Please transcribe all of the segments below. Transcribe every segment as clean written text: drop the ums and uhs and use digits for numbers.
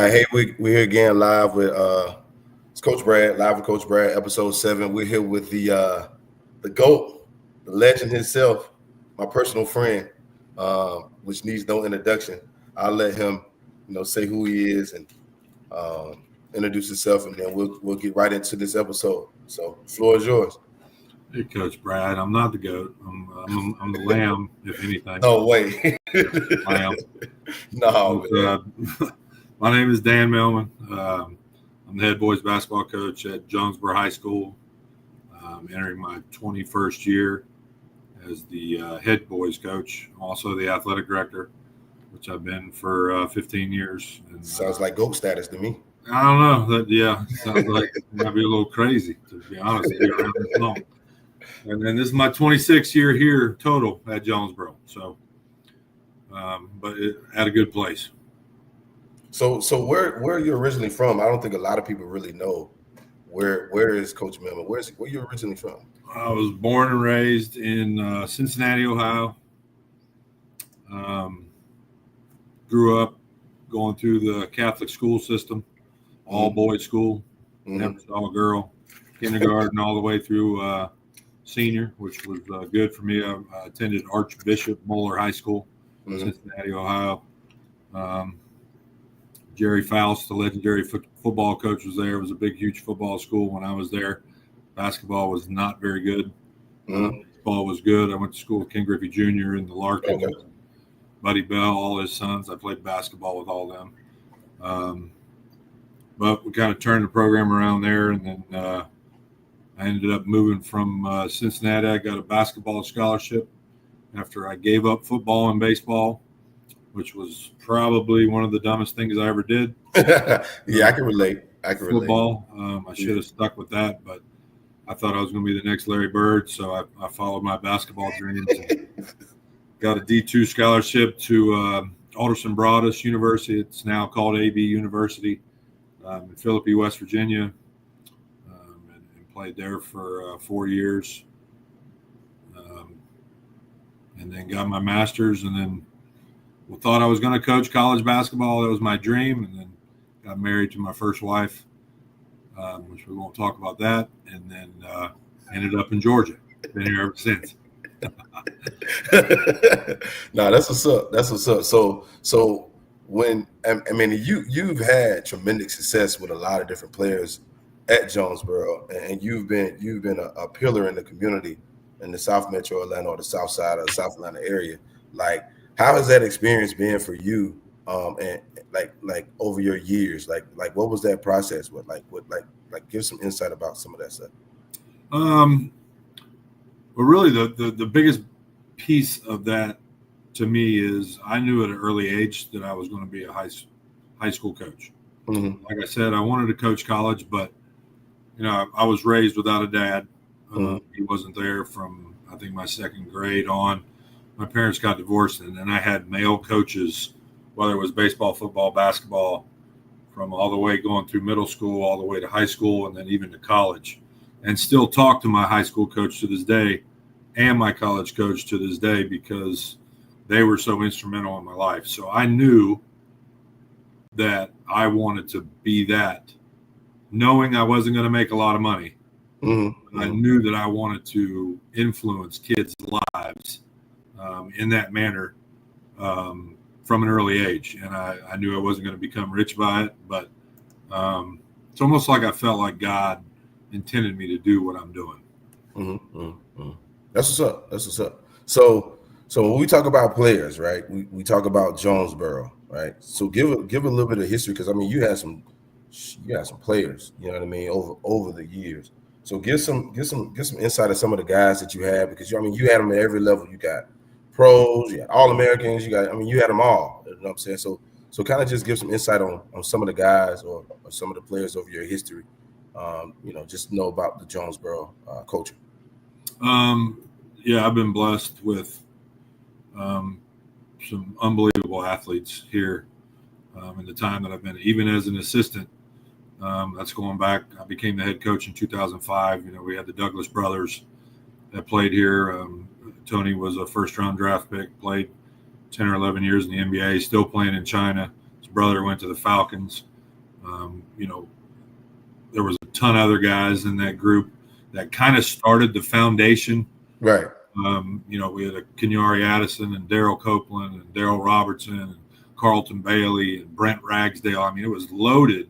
right, hey, we're here again live with it's Coach Brad, live with Coach Brad, episode 7. We're here with the GOAT, the legend himself, my personal friend, which needs no introduction. I'll let him, say who he is and introduce himself, and then we'll get right into this episode. So, the floor is yours. Hey, Coach Brad, I'm not the GOAT. I'm the lamb, if anything. No way. Lamb. No. My name is Dan Maehlman. I'm the head boys basketball coach at Jonesboro High School. Entering my 21st year as the head boys coach. I'm also the athletic director, which I've been for 15 years. And, sounds like GOAT status to me. I don't know. Sounds like it might be a little crazy, to be honest, to be around this long. And then this is my 26th year here total at Jonesboro. So, but at a good place. So where are you originally from? I don't think a lot of people really know where is Coach Maehlman. Where are you originally from? I was born and raised in Cincinnati, Ohio. Grew up going through the Catholic school system, all boys school, never saw a girl, kindergarten all the way through senior, which was good for me. I attended Archbishop Moeller High School, Cincinnati, Ohio. Jerry Faust, the legendary football coach, was there. It was a big, huge football school when I was there. Basketball was not very good. Baseball was good. I went to school with Ken Griffey Jr. and the Larkins, Buddy Bell, all his sons. I played basketball with all of them. But we kind of turned the program around there, and then I ended up moving from Cincinnati. I got a basketball scholarship after I gave up football and baseball, which was probably one of the dumbest things I ever did. Yeah, I can relate. Football. I should have stuck with that, but I thought I was going to be the next Larry Bird, so I followed my basketball dreams. Got a D2 scholarship to Alderson Broaddus University. It's now called AB University in Philippi, West Virginia, and played there for 4 years. And then got my master's, and then thought I was going to coach college basketball. That was my dream, and then got married to my first wife, which we won't talk about that, and then ended up in Georgia. Been here ever since. No, that's what's up. That's what's up. So when you've had tremendous success with a lot of different players at Jonesboro, and you've been a pillar in the community in the South Metro Atlanta or the South Side of the South Atlanta area. Like, how has that experience been for you? And like over your years, like what was that process? Like give some insight about some of that stuff. Well, really, the biggest piece of that to me is I knew at an early age that I was going to be a high school coach. Like I said, I wanted to coach college, but I was raised without a dad. He wasn't there from I think my second grade on. My parents got divorced, and then I had male coaches, whether it was baseball, football, basketball, from all the way going through middle school, all the way to high school, and then even to college, and still talk to my high school coach to this day and my college coach to this day because they were so instrumental in my life. So I knew that I wanted to be that, knowing I wasn't going to make a lot of money. I knew that I wanted to influence kids' lives in that manner from an early age. And I knew I wasn't going to become rich by it, but it's almost like I felt like God intended me to do what I'm doing. That's what's up. So when we talk about players, right, we talk about Jonesboro, right? So give a little bit of history, because you had some players, you know what I mean, over the years. So give some insight of some of the guys that you had, because you had them at every level. You got pros, you had All-Americans, you had them all. You know what I'm saying? So kind of just give some insight on some of the guys or some of the players over your history. Just know about the Jonesboro culture. Yeah, I've been blessed with some unbelievable athletes here in the time that I've been, even as an assistant. That's going back. I became the head coach in 2005. We had the Douglas brothers that played here. Tony was a first-round draft pick, played 10 or 11 years in the NBA, still playing in China. His brother went to the Falcons. You know, there was a ton of other guys in that group that kind of started the foundation. Right. You know, we had a Kenyari Addison and Daryl Copeland and Daryl Robertson and Carlton Bailey and Brent Ragsdale. I mean, it was loaded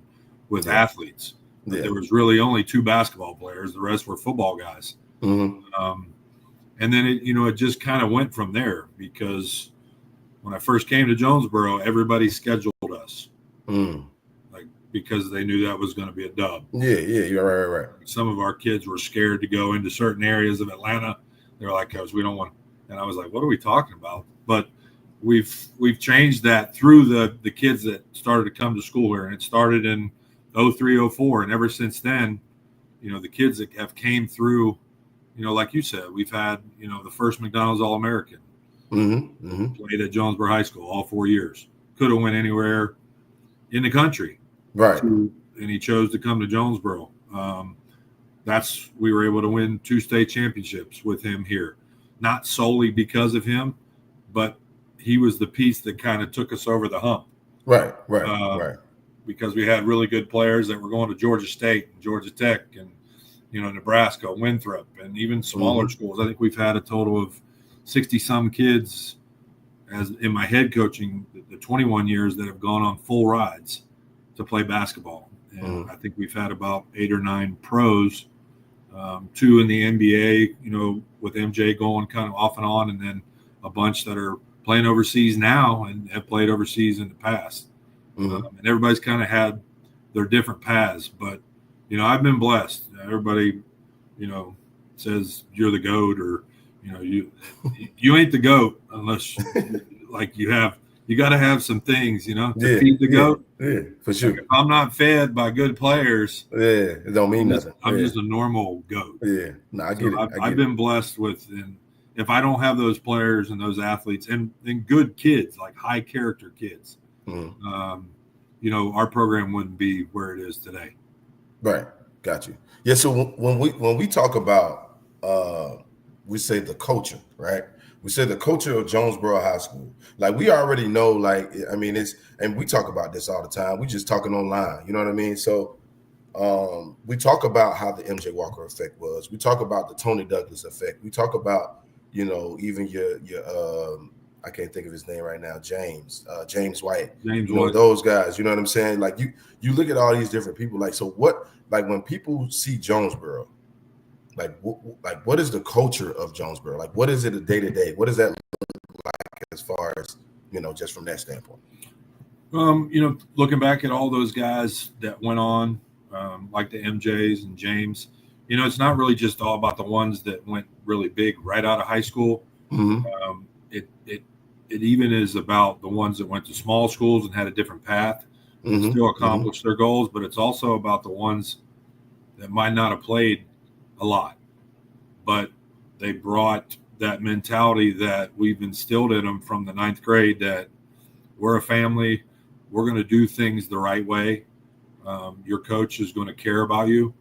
with athletes. But there was really only 2 basketball players. The rest were football guys. Mm-hmm. And then it just kind of went from there, because when I first came to Jonesboro, everybody scheduled us, because they knew that was going to be a dub. Yeah, you're right. Some of our kids were scared to go into certain areas of Atlanta. They're like, "Coach, we don't want." And I was like, "What are we talking about?" But we've changed that through the kids that started to come to school here, and it started in 03, 04, and ever since then, you know, the kids that have came through, you know, like you said, we've had, you know, the first McDonald's All-American played at Jonesboro High School all 4 years. Could have went anywhere in the country, right? And he chose to come to Jonesboro. We were able to win 2 state championships with him here, not solely because of him, but he was the piece that kind of took us over the hump. Right. Because we had really good players that were going to Georgia State and Georgia Tech and, you know, Nebraska, Winthrop, and even smaller schools. I think we've had a total of 60-some kids as in my head coaching the 21 years that have gone on full rides to play basketball. And I think we've had about 8 or 9 pros, 2 in the NBA, you know, with MJ going kind of off and on, and then a bunch that are playing overseas now and have played overseas in the past. And everybody's kind of had their different paths, but, you know, I've been blessed. Everybody, you know, says you're the GOAT, or, you know, you ain't the GOAT unless like you got to have some things, you know, to feed the GOAT. Yeah, for sure. Like if I'm not fed by good players, it don't mean nothing. I'm just a normal GOAT. Yeah, no, I get it. I've been blessed with, and if I don't have those players and those athletes and good kids, like high character kids, you know, our program wouldn't be where it is today. Right. Got you. Yeah. So when we talk about, we say the culture, right? We say the culture of Jonesboro High School. Like, we already know, like, I mean, and we talk about this all the time. We just talking online. You know what I mean? So we talk about how the MJ Walker effect was. We talk about the Tony Douglas effect. We talk about, you know, even your I can't think of his name right now, James White, those guys, you know what I'm saying? Like, you look at all these different people, like, so what, like, when people see Jonesboro, like what is the culture of Jonesboro? Like, what is it a day-to-day? What does that look like as far as, you know, just from that standpoint? You know, looking back at all those guys that went on, like the MJs and James, you know, it's not really just all about the ones that went really big right out of high school. It even is about the ones that went to small schools and had a different path and still accomplished their goals. But it's also about the ones that might not have played a lot, but they brought that mentality that we've instilled in them from the 9th grade, that we're a family. We're going to do things the right way. Your coach is going to care about you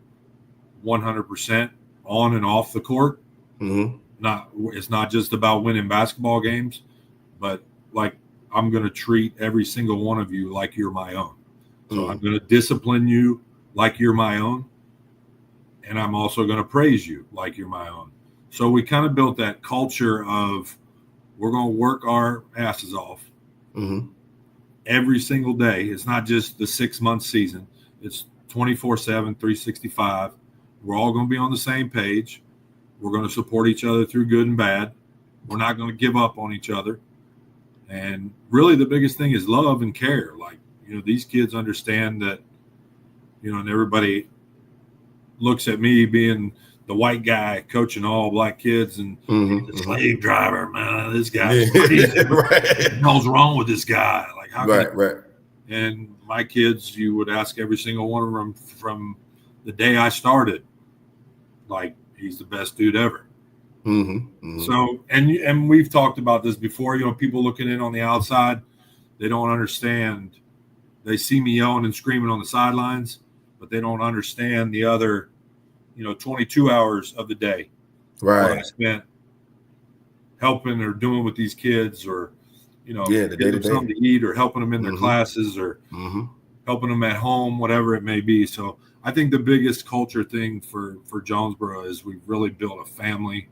100% on and off the court. It's not just about winning basketball games, but like, I'm going to treat every single one of you like you're my own. So I'm going to discipline you like you're my own. And I'm also going to praise you like you're my own. So we kind of built that culture of, we're going to work our asses off every single day. It's not just the 6-month season. It's 24/7, 365. We're all going to be on the same page. We're going to support each other through good and bad. We're not going to give up on each other. And really the biggest thing is love and care. Like, you know, these kids understand that, you know, and everybody looks at me being the white guy coaching all black kids and the slave driver, man, this guy's crazy. What the hell's wrong with this guy? Like, how can And my kids, you would ask every single one of them from the day I started, like, he's the best dude ever. So, and we've talked about this before, you know, people looking in on the outside, they don't understand. They see me yelling and screaming on the sidelines, but they don't understand the other, you know, 22 hours of the day where I spent helping or doing with these kids, or, you know, the giving them something to eat, or helping them in their classes, or helping them at home, whatever it may be. So I think the biggest culture thing for Jonesboro is we've really built a family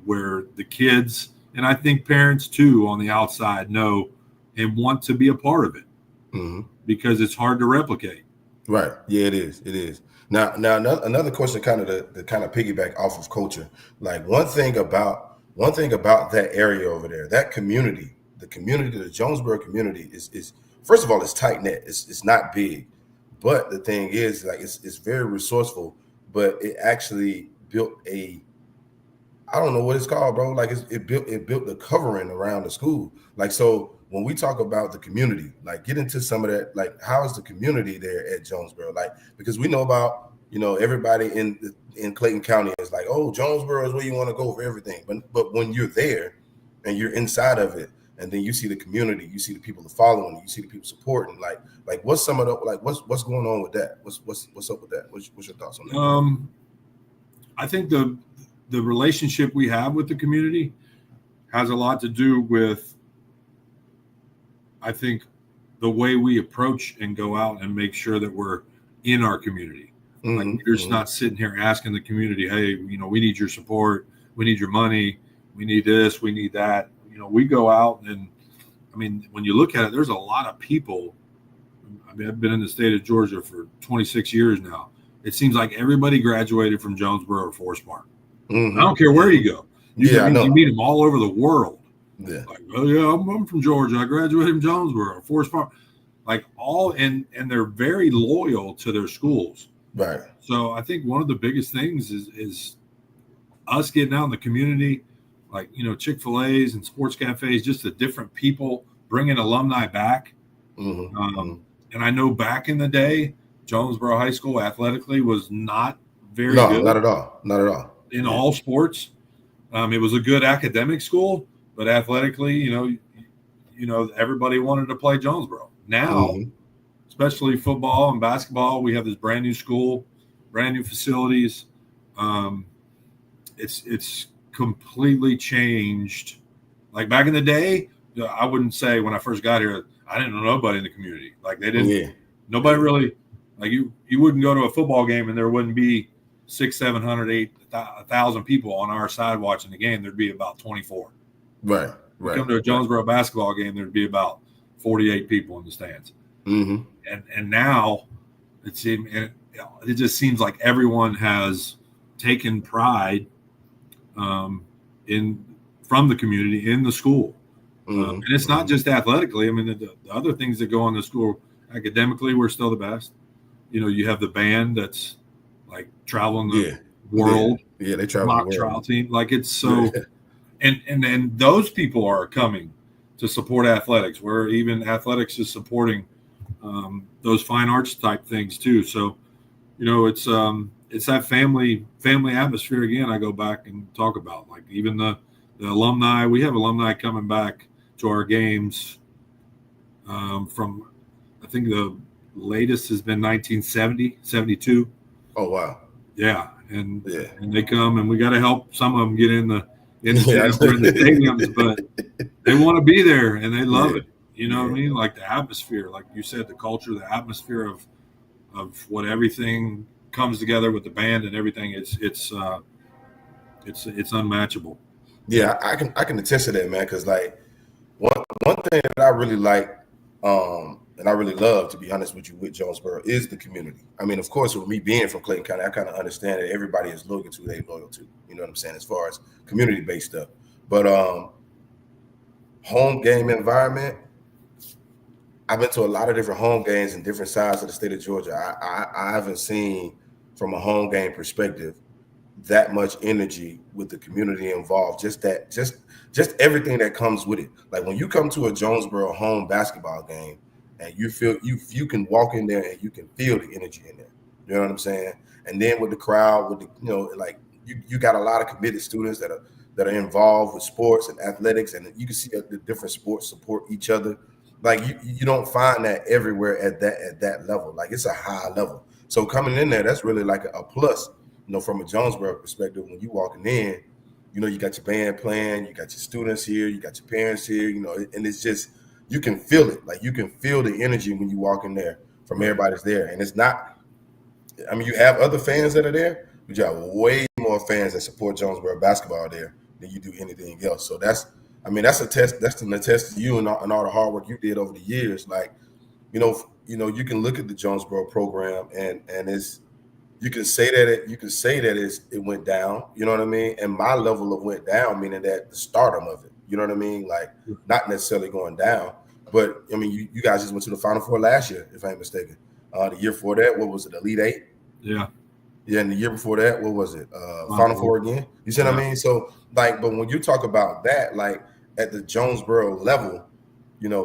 where the kids, and I think parents too on the outside, know and want to be a part of it because it's hard to replicate. Right. Yeah, it is. It is. Now another question, kind of to kind of piggyback off of culture. Like one thing about that area over there, that community, the Jonesboro community is first of all, it's tight knit. It's not big, but the thing is, like, it's very resourceful. But it actually built I don't know what it's called, bro. Like it built the covering around the school. Like, so when we talk about the community, like, get into some of that. Like, how is the community there at Jonesboro? Like, because we know about, everybody in Clayton County is like, oh, Jonesboro is where you want to go for everything. But when you're there and you're inside of it, and then you see the community, you see the people following, you see the people supporting. Like what's some of the what's going on with that? What's up with that? What's your thoughts on that? I think the relationship we have with the community has a lot to do with, I think, the way we approach and go out and make sure that we're in our community. Like, you're just not sitting here asking the community, hey, we need your support, we need your money, we need this, we need that. We go out and, I mean, when you look at it, there's a lot of people. I mean, I've been in the state of Georgia for 26 years now. It seems like everybody graduated from Jonesboro or Forest Park. I don't care where you go. You meet them all over the world. Yeah. Like, oh yeah, I'm from Georgia. I graduated from Jonesboro, Forest Park. Like, and they're very loyal to their schools. Right. So I think one of the biggest things is us getting out in the community, like, Chick-fil-A's and sports cafes, just the different people bringing alumni back. And I know back in the day, Jonesboro High School athletically was not very good. Not at all. Not at all. In all sports. It was a good academic school, but athletically, everybody wanted to play Jonesboro. Now, especially football and basketball, we have this brand new school, brand new facilities. It's completely changed. Like back in the day, I wouldn't say when I first got here, I didn't know nobody in the community. Like, they didn't, nobody really, like, you wouldn't go to a football game and there wouldn't be 600, 700, 8,000 people on our side watching the game. There'd be about 24. Right. Come to a Jonesboro basketball game, there'd be about 48 people in the stands. And now it just seems like everyone has taken pride from the community in the school. And it's not just athletically. I mean, the other things that go on the school, academically, we're still the best. You have the band that's like traveling the world. Yeah, they travel mock the world. trial team. Like, it's so, and those people are coming to support athletics, where even athletics is supporting those fine arts type things too. So, it's that family atmosphere again. I go back and talk about, like, even the alumni. We have alumni coming back to our games from, I think the latest has been 1970, 72. Oh, wow. Yeah. And they come, and we got to help some of them get in the stadiums, but they want to be there and they love it. You know what I mean? Like, the atmosphere, like you said, the culture, the atmosphere of what everything comes together with the band and everything. It's unmatchable. Yeah, I can attest to that, man. Because, like, one thing that I really like, and I really love, to be honest with you, with Jonesboro, is the community. I mean, of course, with me being from Clayton County, I kind of understand that everybody is loyal to who they're loyal to. You know what I'm saying? As far as community-based stuff. But home game environment, I've been to a lot of different home games in different sides of the state of Georgia. I haven't seen, from a home game perspective, that much energy with the community involved. Just everything that comes with it. Like, when you come to a Jonesboro home basketball game, and you feel you can walk in there and you can feel the energy in there. You know what I'm saying? And then with the crowd, with the, like, you got a lot of committed students that are involved with sports and athletics, and you can see the different sports support each other. Like, you don't find that everywhere at that level. Like, it's a high level. So coming in there, that's really like a plus. From a Jonesboro perspective, when you walking in, you got your band playing, you got your students here, you got your parents here, and it's just you can feel it. Like you can feel the energy when you walk in there from everybody's there. And it's not, I mean, you have other fans that are there, but you have way more fans that support Jonesboro basketball there than you do anything else. So that's a test. That's an attest to you and all the hard work you did over the years. Like, you can look at the Jonesboro program and it's, you can say that it went down, you know what I mean? And my level of went down, meaning that the stardom of it, you know what I mean? Like not necessarily going down, but I mean, you guys just went to the Final Four last year, if I ain't mistaken. The year before that, what was it, Elite Eight? Yeah. Yeah, and the year before that, what was it? Final Four again. You see what I mean? So like, but when you talk about that, like at the Jonesboro level,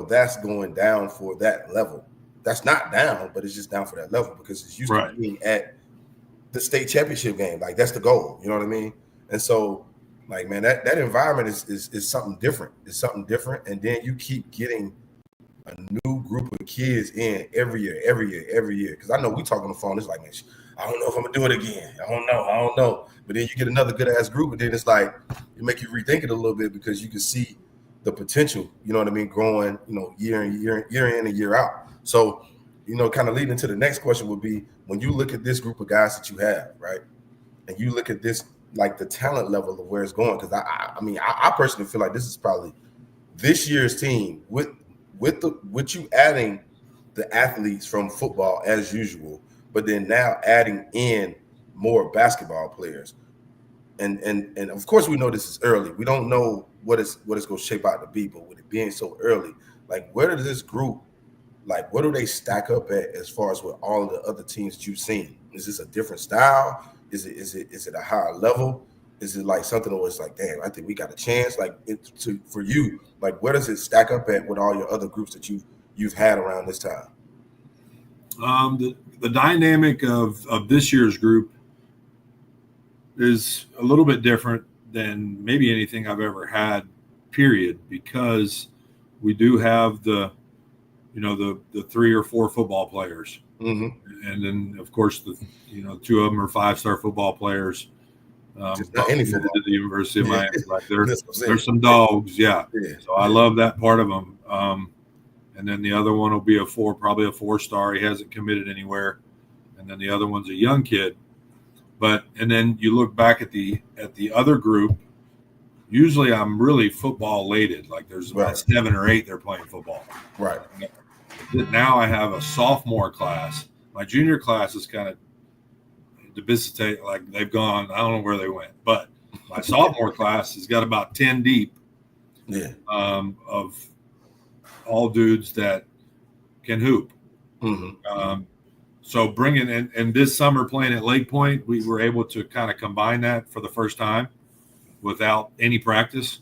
that's going down for that level. That's not down, but it's just down for that level because it's used to being at the state championship game. Like that's the goal. You know what I mean? And so, like, man, that environment is something different. It's something different. And then you keep getting a new group of kids in every year. Because I know we talk on the phone. It's like, man, I don't know if I'm gonna do it again. I don't know. But then you get another good ass group, and then it's like it make you rethink it a little bit because you can see the potential. You know what I mean? Growing, year in and year out. So, kind of leading to the next question would be when you look at this group of guys that you have, right? And you look at this, like the talent level of where it's going. Because I personally feel like this is probably this year's team with you adding the athletes from football as usual, but then now adding in more basketball players. And of course we know this is early. We don't know what it's going to shape out to be, but with it being so early, like where does this group, like what do they stack up at as far as with all of the other teams that you've seen? Is this a different style? Is it a higher level? Is it like something where it's like, damn, I think we got a chance? Like for you, like where does it stack up at with all your other groups that you've had around this time? The dynamic of this year's group is a little bit different than maybe anything I've ever had, period, because we do have the 3 or 4 football players. Mm-hmm. And then of course the 2 of them are 5-star football players. Just not any football. To the University of Miami. Like there's some dogs, yeah. So I love that part of them. And then the other one will be probably a 4-star. He hasn't committed anywhere. And then the other one's a young kid. And then you look back at the other group. Usually I'm really football elated. Like there's about 7 or 8 they're playing football. Right. Now I have a sophomore class. My junior class is kind of debilitate, like they've gone. I don't know where they went, but my sophomore class has got about 10 deep. Yeah. Of all dudes that can hoop. Mm-hmm. So bringing in, and this summer playing at Lake Point, we were able to kind of combine that for the first time without any practice,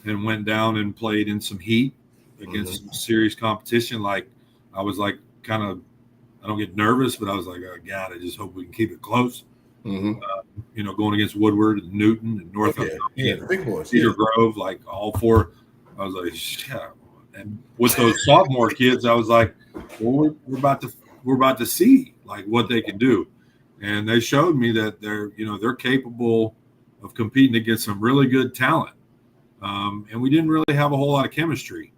and went down and played in some heat against some serious competition. Like I was like kind of, I don't get nervous, but I was like, oh God, I just hope we can keep it close. Mm-hmm. Going against Woodward and Newton and North, the big boys, Cedar Grove, like all 4. I was like, yeah. And with those sophomore kids, I was like, well, we're about to see like what they can do, and they showed me that they're capable of competing against some really good talent. And we didn't really have a whole lot of chemistry.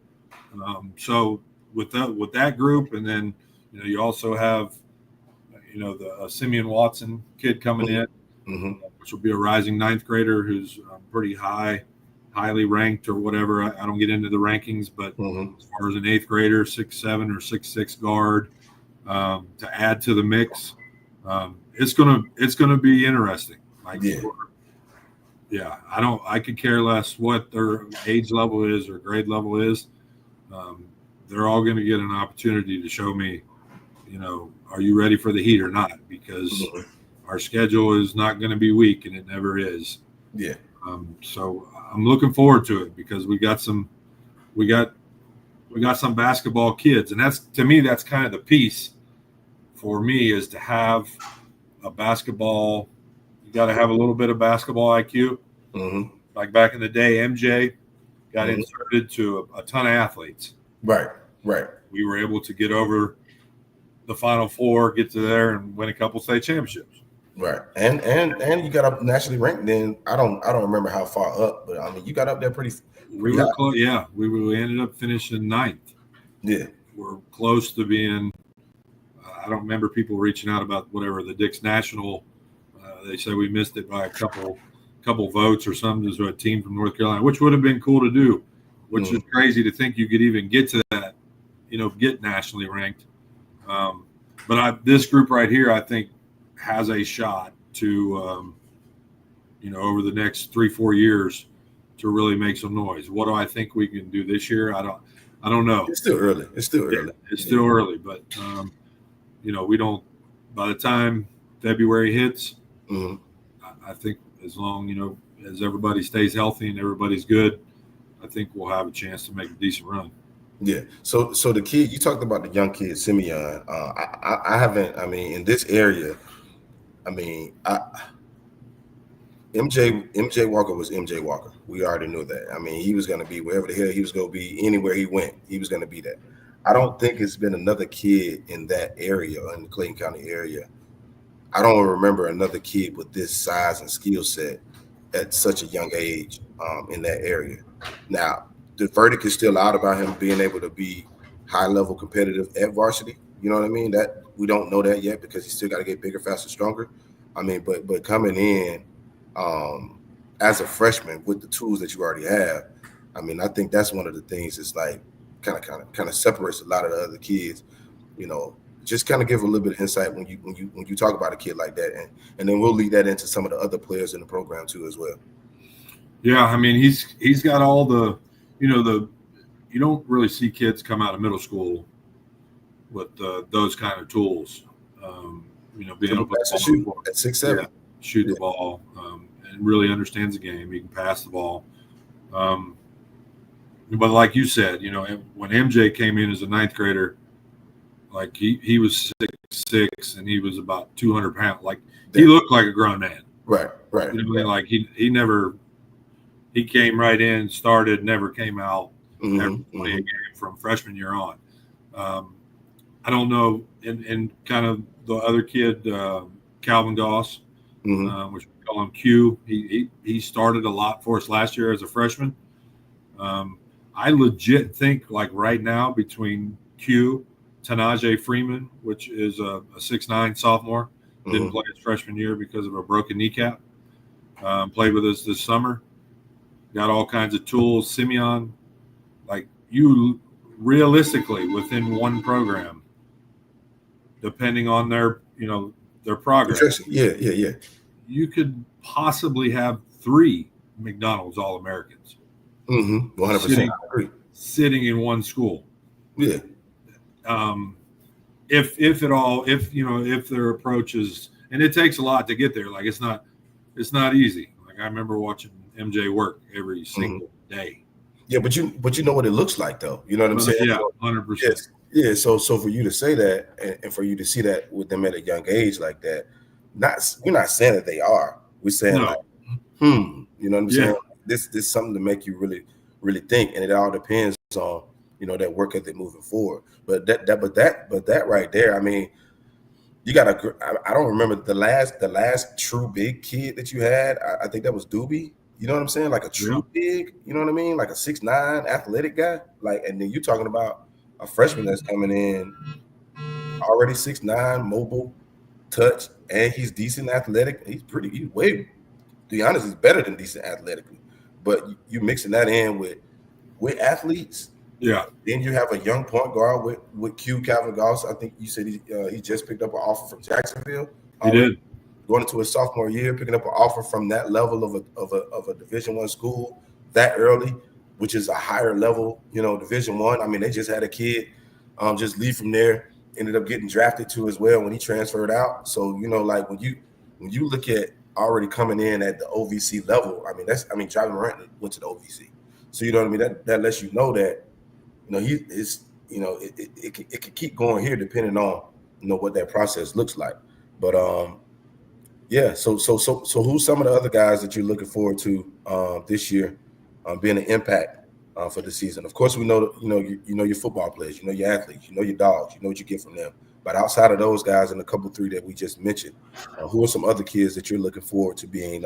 So with that group, and then you also have the Simeon Watson kid coming in, which will be a rising 9th grader who's pretty highly ranked or whatever. I don't get into the rankings, but as far as an 8th grader, 6'7" or 6'6" guard, to add to the mix, it's gonna be interesting. Like, I could care less what their age level is or grade level is. They're all going to get an opportunity to show me, are you ready for the heat or not? Because our schedule is not going to be weak, and it never is. Yeah. So I'm looking forward to it because we got some basketball kids, and to me that's kind of the piece for me, is to have a basketball. You got to have a little bit of basketball IQ. Like back in the day, MJ got inserted to a ton of athletes. Right. We were able to get over the Final Four, get to there, and win a couple state championships. Right, and you got up nationally ranked. Then I don't remember how far up, but I mean you got up there pretty we were close. Yeah, we ended up finishing 9th. Yeah. We're close to being. I don't remember people reaching out about whatever the Dick's National. They said we missed it by a couple votes or something. There's a team from North Carolina, which would have been cool to do. Which is crazy to think you could even get to that, get nationally ranked. But this group right here, I think, has a shot to, over the next 3-4 years, to really make some noise. What do I think we can do this year? I don't know. It's still early. It's still early. It's still early, but we don't. By the time February hits, I think as long as everybody stays healthy and everybody's good, I think we'll have a chance to make a decent run. Yeah. So the kid you talked about, the young kid Simeon. I haven't. I mean, in this area, MJ Walker was MJ Walker. We already knew that. I mean, he was going to be wherever the hell he was going to be. Anywhere he went, he was going to be that. I don't think it's been another kid in that area, in the Clayton County area. I don't remember another kid with this size and skill set at such a young age in that area. Now, the verdict is still out about him being able to be high-level competitive at varsity. You know what I mean? That we don't know that yet because he's still got to get bigger, faster, stronger. I mean, but coming in as a freshman with the tools that you already have, I mean, I think that's one of the things that's like kind of separates a lot of the other kids. Just kind of give a little bit of insight when you talk about a kid like that, and then we'll lead that into some of the other players in the program too as well. Yeah, I mean, he's got all the, you don't really see kids come out of middle school with those kind of tools. Being able to shoot at 6'7", shoot the ball, and really understands the game. He can pass the ball. But like you said, when MJ came in as a ninth grader, like he was 6'6", and he was about 200 pounds. Like he looked like a grown man. Right. Like he came right in, started, never came out. Never played a game from freshman year on. I don't know, and kind of the other kid, Calvin Goss, which we call him Q. He started a lot for us last year as a freshman. I legit think like right now between Q, Tanaje Freeman, which is a 6'9" sophomore, didn't play his freshman year because of a broken kneecap. Played with us this summer. Got all kinds of tools. Simeon, like you realistically within one program, depending on their progress. Yeah. You could possibly have 3 McDonald's All-Americans. 100%. I agree. Sitting in one school. Yeah. If at all, if their approach is, and it takes a lot to get there. Like it's not easy. Like I remember watching MJ work every single day. Yeah, but you know what it looks like though. You know what I'm saying? Yeah, 100%. Yeah. So for you to say that and for you to see that with them at a young age like that, we're not saying that they are. We're saying like, you know what I'm saying? This is something to make you really, really think, and it all depends on that work ethic moving forward. But that right there, I mean, you gotta. I don't remember the last true big kid that you had. I think that was Doobie. You know what I'm saying? Like a true big. You know what I mean? Like a 6'9" athletic guy. Like, and then you're talking about a freshman that's coming in already 6'9", mobile, touch, and he's decent athletic. He's way, to be honest, he's better than decent athletically. But you mixing that in with athletes. Yeah. Then you have a young point guard with Q Calvin Goss. I think you said he just picked up an offer from Jacksonville. He did. Going into his sophomore year, picking up an offer from that level of a Division I school that early, which is a higher level, Division I. I mean, they just had a kid just leave from there, ended up getting drafted too as well when he transferred out. So like when you look at already coming in at the OVC level, Travis Morant went to the OVC. So you know what I mean? That lets you know that it could keep going here depending on what that process looks like. But yeah. So who's some of the other guys that you're looking forward to this year being an impact for the season? Of course, we know your football players, your athletes, your dogs, what you get from them. But outside of those guys and a couple 3 that we just mentioned, who are some other kids that you're looking forward to being,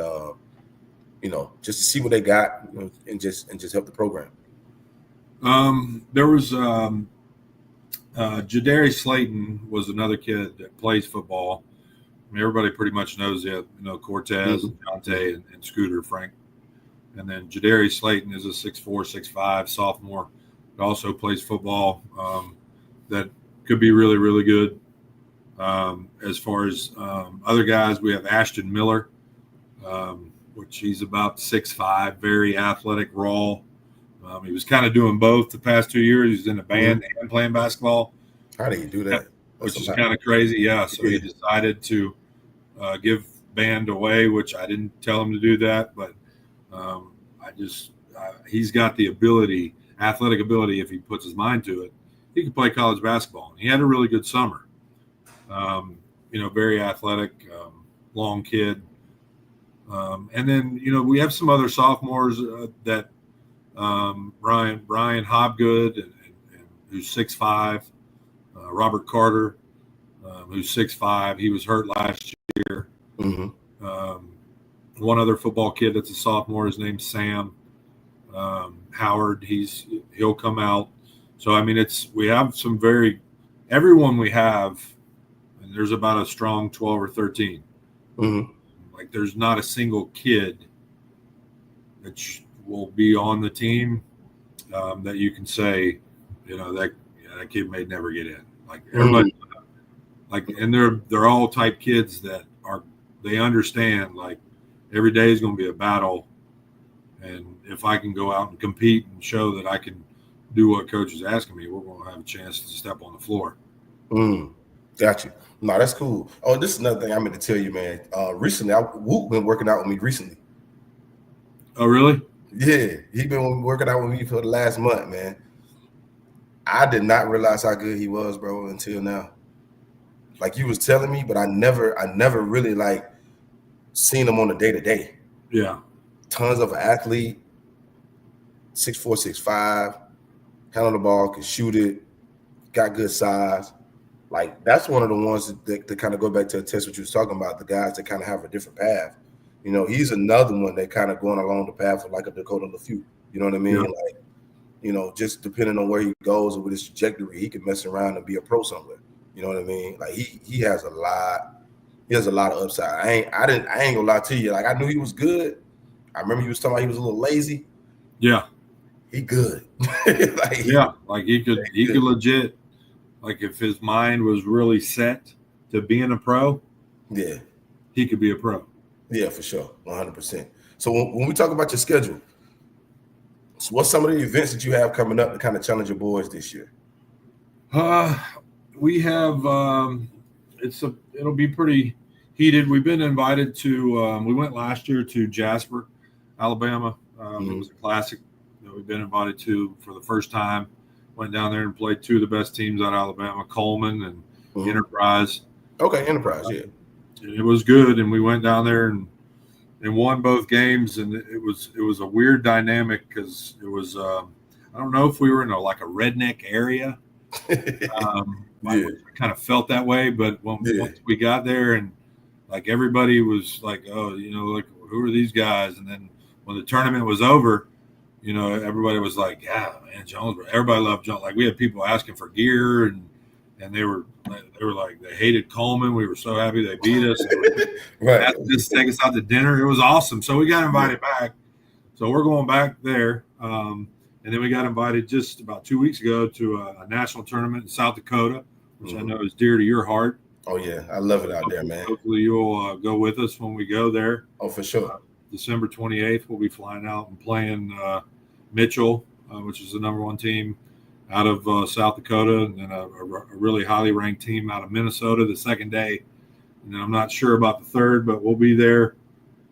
just to see what they got, and just help the program? There was Jadarius Slayton was another kid that plays football. I mean, everybody pretty much knows that, Cortez, Mhm. Dante, and Scooter Frank. And then Jadarius Slayton is a 6'4", 6'5" sophomore that also plays football. That could be really, really good. As far as other guys, we have Ashton Miller, which he's about 6'5", very athletic, raw. He was kind of doing both the past 2 years. He's in a band and playing basketball, How do you do that? which is kind of crazy. Yeah, so he Yeah. decided to give band away, which I didn't tell him to do that, but he's got the ability, athletic ability, if he puts his mind to it. He could play college basketball. He had a really good summer. Very athletic, long kid. And then, we have some other sophomores that Brian Hobgood, and who's 6'5", Robert Carter, who's 6'5". He was hurt last year. Mm-hmm. One other football kid that's a sophomore, his name's Sam Howard. He'll come out. So I mean, we have some everyone we have, and there's about a strong 12 or 13. Mm-hmm. Like there's not a single kid that will be on the team that you can say, that kid may never get in. Like everybody, and they're all type kids that they understand like every day is going to be a battle, and if I can go out and compete and show that I can do what coach is asking me, we're going to have a chance to step on the floor. Got you. No, that's cool. Oh, this is another thing I meant to tell you, man. Recently, Woot been working out with me recently. Oh, really? Yeah, he been working out with me for the last month, man. I did not realize how good he was, bro, until now. Like you was telling me, but I never really like seen him on a day-to-day. Yeah. Tons of athlete, 6'4", 6'5", handle the ball, can shoot it, got good size. Like that's one of the ones that kind of go back to a test what you was talking about, the guys that kind of have a different path. He's another one that kind of going along the path of like a Dakota LaFew. You know what I mean? Yeah. Like, just depending on where he goes or with his trajectory, he can mess around and be a pro somewhere. You know what I mean? Like he has a lot. He has a lot of upside. I ain't gonna lie to you. Like I knew he was good. I remember he was talking about he was a little lazy. Yeah. He good. Like he could legit, like if his mind was really set to being a pro, yeah, he could be a pro. Yeah, for sure, 100%. So when we talk about your schedule, so what's some of the events that you have coming up to kind of challenge your boys this year? We have it'll be pretty heated. We've been invited to. We went last year to Jasper, Alabama. It was a classic that we've been invited to for the first time. Went down there and played two of the best teams out of Alabama, Coleman and Enterprise. Okay, Enterprise, yeah. It was good, and we went down there and won both games, and it was a weird dynamic because it was I don't know if we were in a redneck area. I kind of felt that way, but once we got there and like everybody was like, oh, like who are these guys? And then when the tournament was over, everybody was like, yeah, man, Jonesboro. Everybody loved Jones. Like we had people asking for gear and they were like, they hated Coleman. We were so happy they beat us. Right. Just take us out to dinner. It was awesome. So we got invited back. So we're going back there. And then we got invited just about 2 weeks ago to a national tournament in South Dakota, which I know is dear to your heart. Oh, yeah. I love it out there, man. Hopefully you'll go with us when we go there. Oh, for sure. December 28th, we'll be flying out and playing Mitchell, which is the number one team out of South Dakota, and then a really highly ranked team out of Minnesota the second day. And then I'm not sure about the third, but we'll be there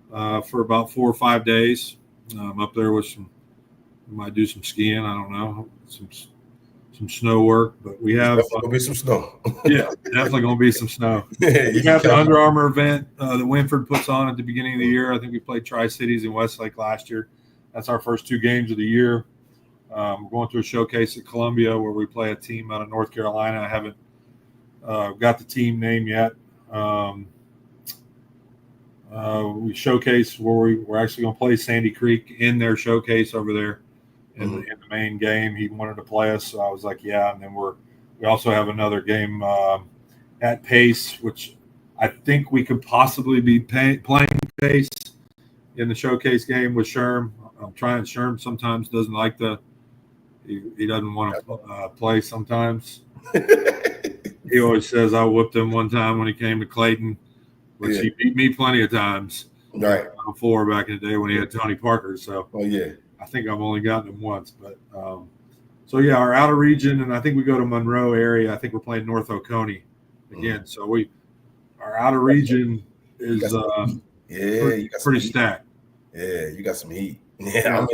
for about 4 or 5 days. Up there with we might do some skiing. I don't know, some snow work, but we have definitely gonna be some snow. Yeah, definitely gonna be some snow. We have the Under Armour event that Winford puts on at the beginning of the year. I think we played Tri-Cities in Westlake last year. That's our first 2 games of the year. We're going to a showcase at Columbia where we play a team out of North Carolina. I haven't got the team name yet. We showcase where we're actually going to play Sandy Creek in their showcase over there in the main game. He wanted to play us, so I was like, yeah. And then we're We also have another game at Pace, which I think we could possibly be playing Pace in the showcase game with Sherm. I'm trying. Sherm sometimes doesn't like he doesn't want to play sometimes. He always says I whooped him one time when he came to Clayton, which he beat me plenty of times. Right. Before back in the day when he had Tony Parker. So yeah. I think I've only gotten him once. But so yeah, our outer region, and I think we go to Monroe area. I think we're playing North Oconee again. So our outer region is pretty stacked. Yeah, you got some heat. Yeah, I mean,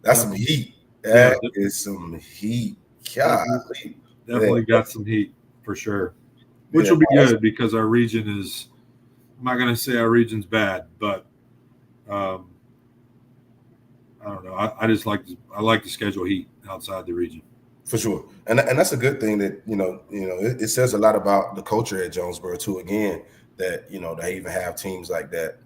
that's some heat. That is some heat. God, definitely got some heat for sure, which will be good because our region is. I'm not going to say our region's bad, but I don't know. I just like to schedule heat outside the region. For sure, and that's a good thing that it says a lot about the culture at Jonesboro too. Again, that they even have teams like that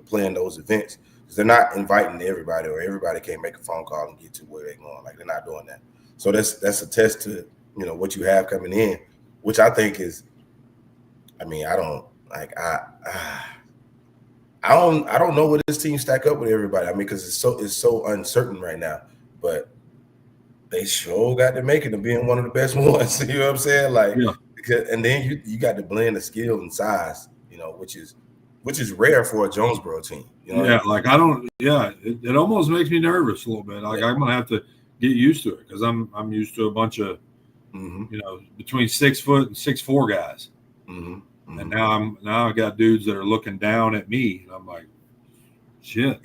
playing those events because they're not inviting everybody, or everybody can't make a phone call and get to where they're going. Like they're not doing that. So that's a test to what you have coming in, which I think is. I mean, I don't know what this team stack up with everybody. I mean, because it's so uncertain right now, but they sure got to make it to being one of the best ones. You know what I'm saying? Like, and then you got to blend the skill and size, which is rare for a Jonesboro team. It almost makes me nervous a little bit. Like I'm gonna have to get used to it because I'm used to a bunch of between 6 foot and 6'4" guys. And now I got dudes that are looking down at me, and I'm like, shit.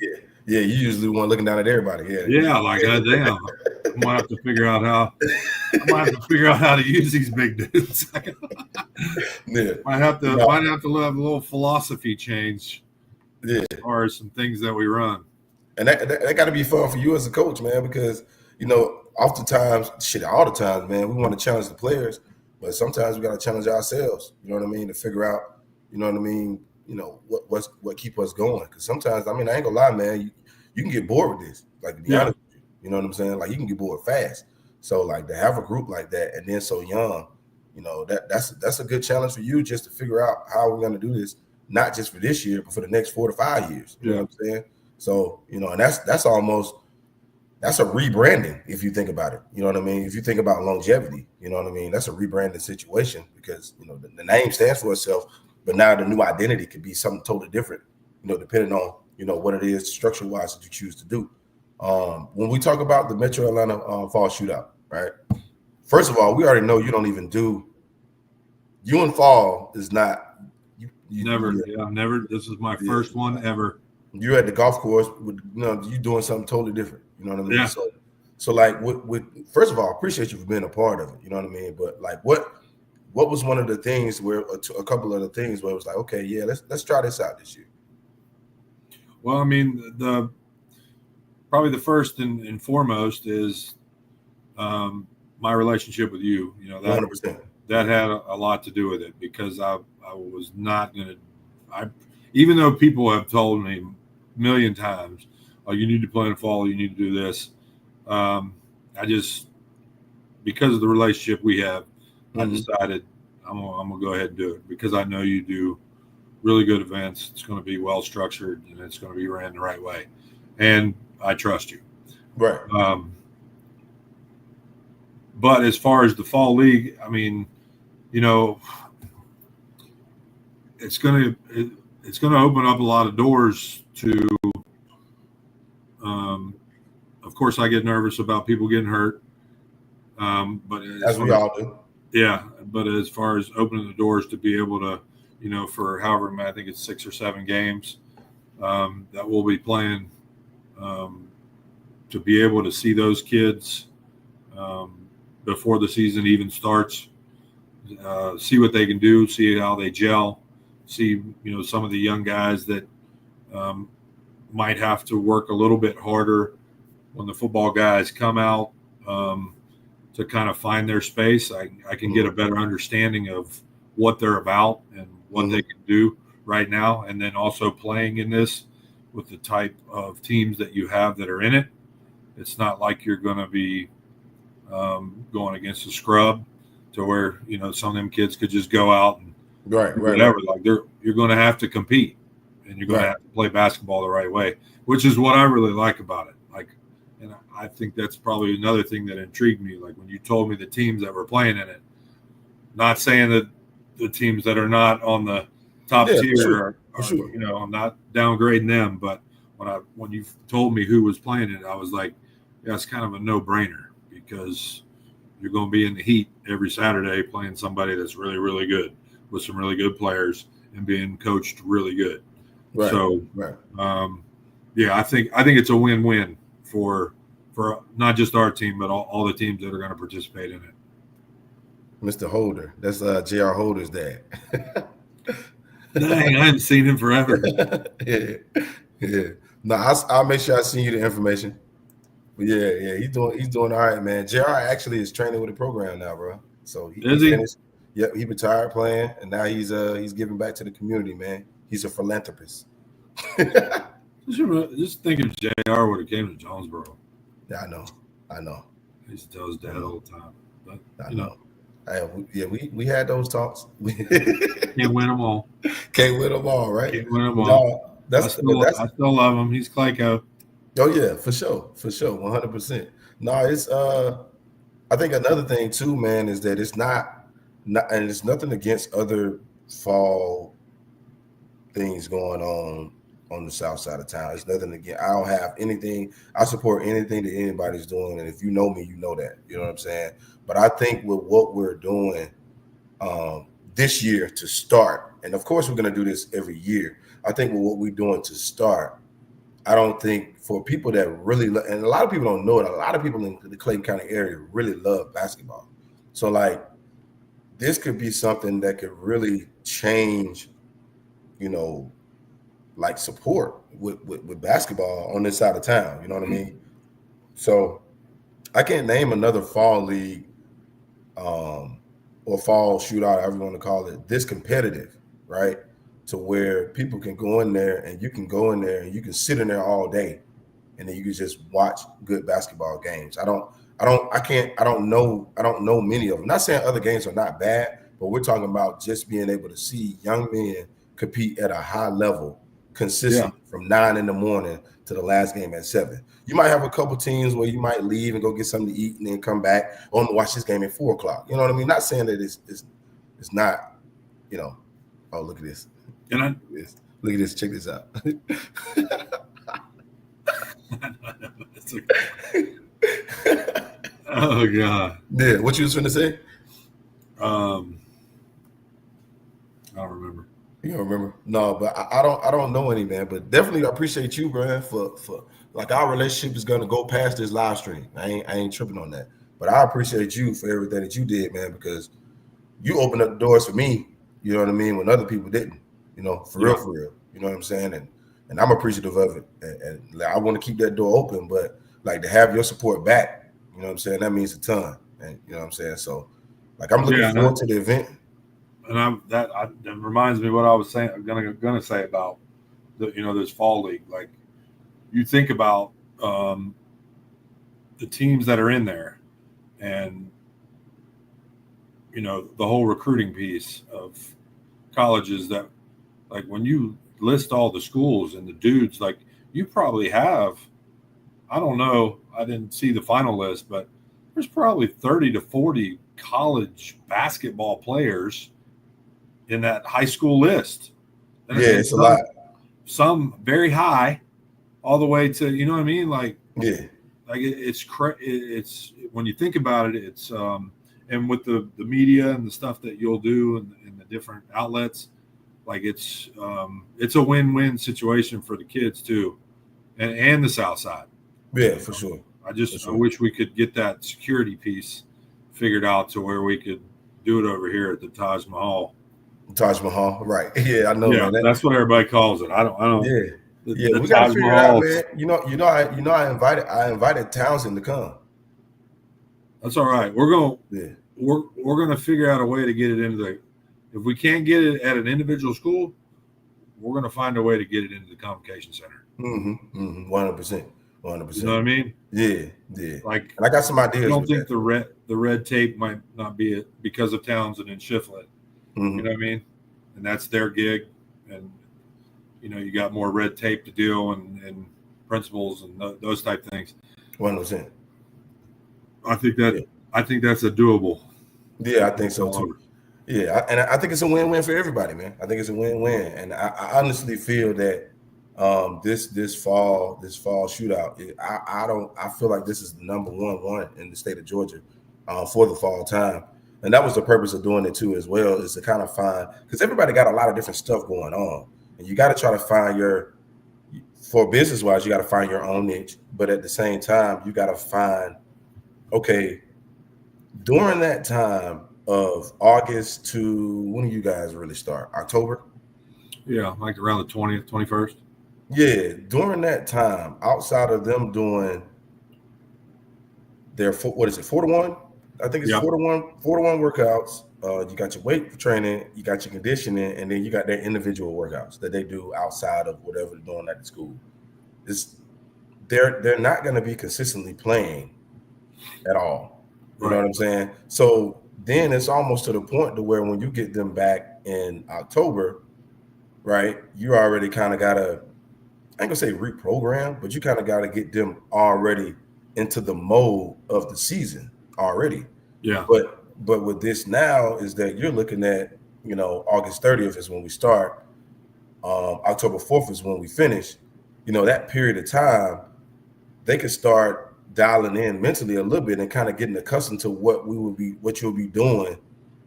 Yeah. You usually want looking down at everybody. Like goddamn. I might have to figure out how to use these big dudes. Might have to have a little philosophy change. As far as some things that we run. And that got to be fun for you as a coach, man, because oftentimes, all the time, man, we want to challenge the players. But sometimes we got to challenge ourselves, you know what I mean, to figure out, you know what I mean, what keep us going. Because sometimes, I mean, I ain't gonna lie, man, you can get bored with this. Like, to be honest with you, you know what I'm saying? Like, you can get bored fast. So, like, to have a group like that and then so young, that's a good challenge for you just to figure out how we're gonna do this, not just for this year, but for the next 4 to 5 years. You know what I'm saying? So, and that's almost. That's a rebranding if you think about it. You know what I mean? If you think about longevity, you know what I mean? That's a rebranding situation because, the name stands for itself, but now the new identity could be something totally different, depending on, what it is structure-wise that you choose to do. When we talk about the Metro Atlanta Fall Shootout, right? First of all, we already know you don't even do – you and Fall is not – Never. This is my first one ever. You're at the golf course with, you doing something totally different. You know what I mean? Yeah. So like, with first of all, I appreciate you for being a part of it. You know what I mean? But like, what was one of the things where a couple of the things where it was like, okay, yeah, let's try this out this year. Well, I mean, probably the first and foremost is my relationship with you. 100%. That had a lot to do with it because I was not going to. Even though people have told me a million times, oh, you need to play in the fall, you need to do this. I just, because of the relationship we have, I decided I'm gonna go ahead and do it because I know you do really good events. It's going to be well structured and it's going to be ran the right way, and I trust you. Right. But as far as the fall league, I mean, it's going to open up a lot of doors to. Of course, I get nervous about people getting hurt. But as we all do. Yeah, but as far as opening the doors to be able to, for however many, I think it's 6 or 7 games that we'll be playing, to be able to see those kids before the season even starts, see what they can do, see how they gel, see, some of the young guys that might have to work a little bit harder when the football guys come out to kind of find their space. I can get a better understanding of what they're about and what they can do right now. And then also playing in this with the type of teams that you have that are in it. It's not like you're going to be going against a scrub, to where some of them kids could just go out and Right, do right, whatever. right, Like you're going to have to compete, and you're going to right. have to play basketball the right way, which is what I really like about it. Like, and I think that's probably another thing that intrigued me. Like when you told me the teams that were playing in it, not saying that the teams that are not on the top Yeah, for tier sure, for are sure. I'm not downgrading them, but when you told me who was playing it, I was like, yeah, it's kind of a no brainer, because you're going to be in the heat every Saturday playing somebody that's really, really good, with some really good players, and being coached really good. Right, So, right. yeah, I think it's a win-win for not just our team, but all the teams that are going to participate in it. Mr. Holder, that's J.R. Holder's dad. Dang, I haven't seen him forever. Yeah, yeah. No, I'll make sure I send you the information. But yeah, he's doing all right, man. JR actually is training with the program now, bro. So he Is he? finished. Yep, he retired playing, and now he's giving back to the community, man. He's a philanthropist. Just think if JR would have came to Jonesboro. Yeah, I know, I used to tell his I dad know, all the time. But, I know. We had those talks. can't win them all. Can't win them all, right? Can't win them But all. no, that's I still love him. He's Clayco. oh yeah, for sure, 100%. No, it's I think another thing too, man, is that it's not, and it's nothing against other fall things going on the south side of town. It's nothing again. I don't have anything. I support anything that anybody's doing, and if you know me, you know that. You know what I'm saying? But I think with what we're doing this year to start, and of course we're going to do this every year. I think with what we're doing to start, I don't think for people that really and a lot of people don't know it. A lot of people in the Clayton County area really love basketball. So like this could be something that could really change, like support with basketball on this side of town. You know what I mean? So I can't name another fall league or fall shootout, however you want to call it, this competitive, right? To where people can go in there and you can go in there and you can sit in there all day and then you can just watch good basketball games. I don't know many of them. Not saying other games are not bad, but we're talking about just being able to see young men compete at a high level consistently from 9 in the morning to the last game at 7. You might have a couple teams where you might leave and go get something to eat and then come back. Oh, I'm gonna watch this game at 4 o'clock. You know what I mean? Not saying that it's not, oh, look at this. And Look at this. Check this out. oh god. Yeah, what you was going to say? I don't remember. You don't remember? No, but I don't know any, man. But definitely I appreciate you, bro, for like our relationship is gonna go past this live stream. I ain't tripping on that. But I appreciate you for everything that you did, man, because you opened up the doors for me, you know what I mean, when other people didn't, for real. You know what I'm saying? And I'm appreciative of it. And I want to keep that door open, but like to have your support back, you know what I'm saying, that means a ton. And you know what I'm saying? So like I'm looking forward to the event. And that reminds me what I was saying. I'm gonna say about this fall league. Like you think about the teams that are in there, and the whole recruiting piece of colleges. That like when you list all the schools and the dudes, like you probably have. I don't know. I didn't see the final list, but there's probably 30 to 40 college basketball players in that high school list. And it's a lot. Some very high, all the way to what I mean. Like it's when you think about it, it's and with the media and the stuff that you'll do and the different outlets, like it's a win-win situation for the kids too, and the South Side. Yeah, for sure. I wish we could get that security piece figured out to where we could do it over here at the Taj Mahal. Taj Mahal, right? Yeah, I know. Yeah, man. That's what everybody calls it. I don't. Yeah, the we gotta figure it out, man. I invited Townsend to come. That's all right. We're gonna figure out a way to get it into the. If we can't get it at an individual school, we're gonna find a way to get it into the convocation center. 100%. You know what I 100%. mean? Yeah, yeah. Like, And I got some I ideas don't with think that. the red tape might not be it because of Townsend and Shiflett. You know Mm-hmm. what I mean? And that's their gig, and you got more red tape to deal and principles and those type things. 100%. I think Yeah, that's a doable. yeah, I think so All too. over. Yeah, and I think it's a win-win for everybody, man. I think it's a win-win, and I honestly feel that this fall shootout, I feel like this is the number one in the state of Georgia for the fall time, and that was the purpose of doing it too as well, is to kind of find, because everybody got a lot of different stuff going on, and you got to try to find for business wise, you got to find your own niche, but at the same time, you got to find, okay, during that time of August to, when do you guys really start? October? Yeah, like around the 20th, 21st. Yeah, during that time, outside of them doing their what is it, 4-to-1? I think it's Yeah, 4-to-1 workouts. You got your weight training, you got your conditioning, and then you got their individual workouts that they do outside of whatever they're doing at the school. It's they're not going to be consistently playing at all. You know right. what I'm saying? So then it's almost to the point to where when you get them back in October, right, you already kind of got to, I ain't gonna say reprogram, but you kind of got to get them already into the mode of the season already. Yeah, But with this now is that you're looking at, August 30th is when we start. October 4th is when we finish. That period of time, they could start dialing in mentally a little bit and kind of getting accustomed to what you'll be doing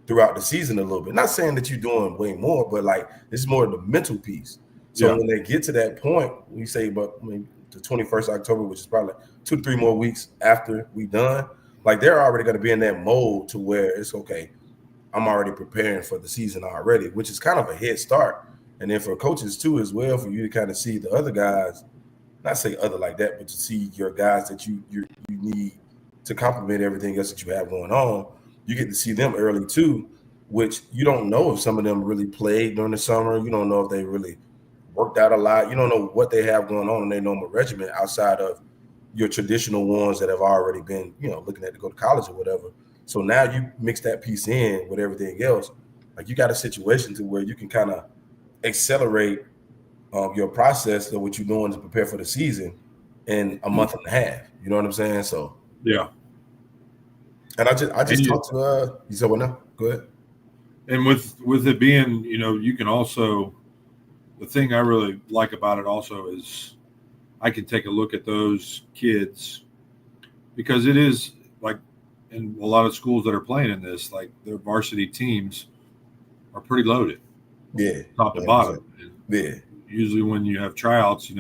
throughout the season a little bit. Not saying that you're doing way more, but like it's more the mental piece. So yeah, when they get to that point, we say about the 21st October, which is probably like 2 to 3 more weeks after we done, like they're already going to be in that mode to where it's okay. I'm already preparing for the season already, which is kind of a head start. And then for coaches too, as well, for you to kind of see the other guys, not say other like that, but to see your guys that you need to complement everything else that you have going on. You get to see them early too, which you don't know if some of them really played during the summer. You don't know if they really worked out a lot. You don't know what they have going on in their normal regimen outside of your traditional ones that have already been, looking at to go to college or whatever. So now you mix that piece in with everything else. Like you got a situation to where you can kind of accelerate your process of what you're doing to prepare for the season in a month and a half. You know what I'm saying? So, yeah. and I And just talked to you said what now? Go ahead. with it being, you can also, the thing I really like about it also is I can take a look at those kids because it is like in a lot of schools that are playing in this, like their varsity teams are pretty loaded, Yeah, top to 100%. bottom. And Yeah. usually when you have tryouts,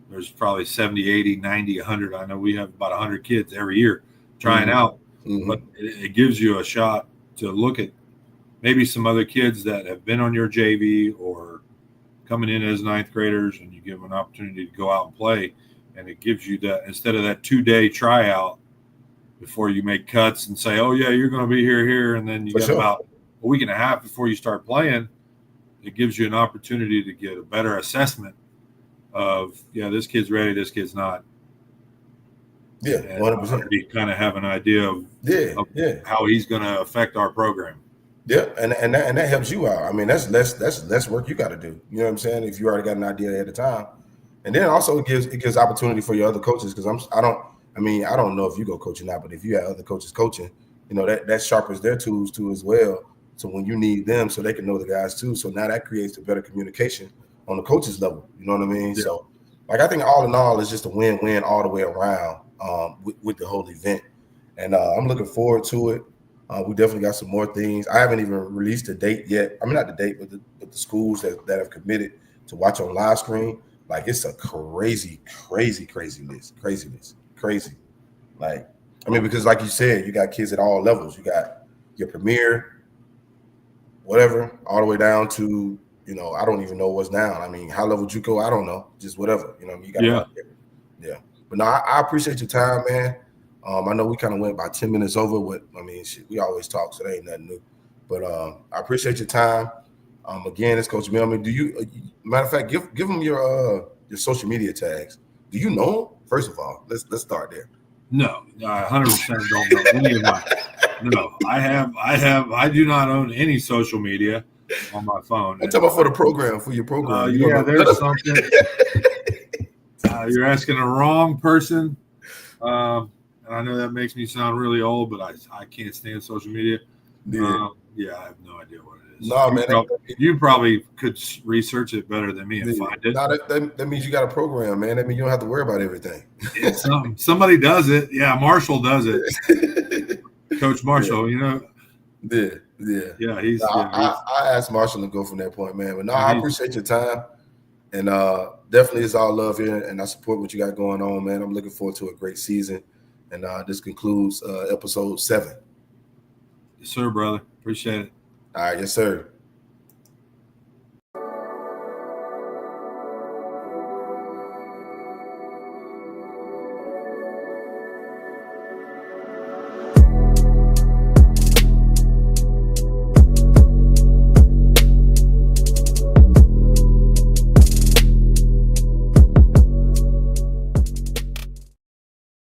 there's probably 70, 80, 90, 100. I know we have about 100 kids every year trying Mm-hmm. out, but Mm-hmm. it gives you a shot to look at maybe some other kids that have been on your JV or coming in as ninth graders, and you give them an opportunity to go out and play. And it gives you that, instead of that 2-day tryout before you make cuts and say, oh, yeah, you're going to be here. And then you For got sure. about a week and a half before you start playing. It gives you an opportunity to get a better assessment of, yeah, this kid's ready, this kid's not. Yeah, And 100%. already kind of have an idea Yeah, of yeah. how he's going to affect our program. Yeah, and that helps you out. I mean, that's less work you got to do. You know what I'm saying? If you already got an idea ahead of time, and then also it gives opportunity for your other coaches because I don't know if you go coaching now, but if you have other coaches coaching, that sharpens their tools too as well. So when you need them, so they can know the guys too. So now that creates a better communication on the coaches level. You know what I mean? Yeah. So like I think all in all, it's just a win-win all the way around with the whole event, and I'm looking forward to it. We definitely got some more things. I haven't even released a date yet. I mean, not the date, but the schools that have committed to watch on live screen. Like it's a crazy list. Crazy. Like, I mean, because like you said, you got kids at all levels. You got your premier, whatever, all the way down to, I don't even know what's down. I mean, how level JUCO, I don't know. Just whatever. You got a lot of different. Yeah. But no, I appreciate your time, man. I know we kind of went about 10 minutes over. Shit, we always talk, so that ain't nothing new. But I appreciate your time. Again, it's Coach Maehlman. Do you, matter of fact, give them your social media tags. Do you know First of all, let's start there. No, I 100% don't know any of my. No, I do not own any social media on my phone. I'm talking about for the program, for your program. You don't Yeah, know. there's something. You're asking the wrong person. And I know that makes me sound really old, but I can't stand social media. Yeah. Yeah, I have no idea what it is. No, man. You probably could research it better than me and find it. No, that means you got a program, man. That means you don't have to worry about everything. Somebody does it. Yeah, Marshall does it. Coach Marshall, you know. Yeah. He's. I asked Marshall to go from that point, man. But no, I appreciate your time, and definitely it's all love here, and I support what you got going on, man. I'm looking forward to a great season, and this concludes episode 7. Yes, sir, brother. Appreciate it. All right, yes, sir.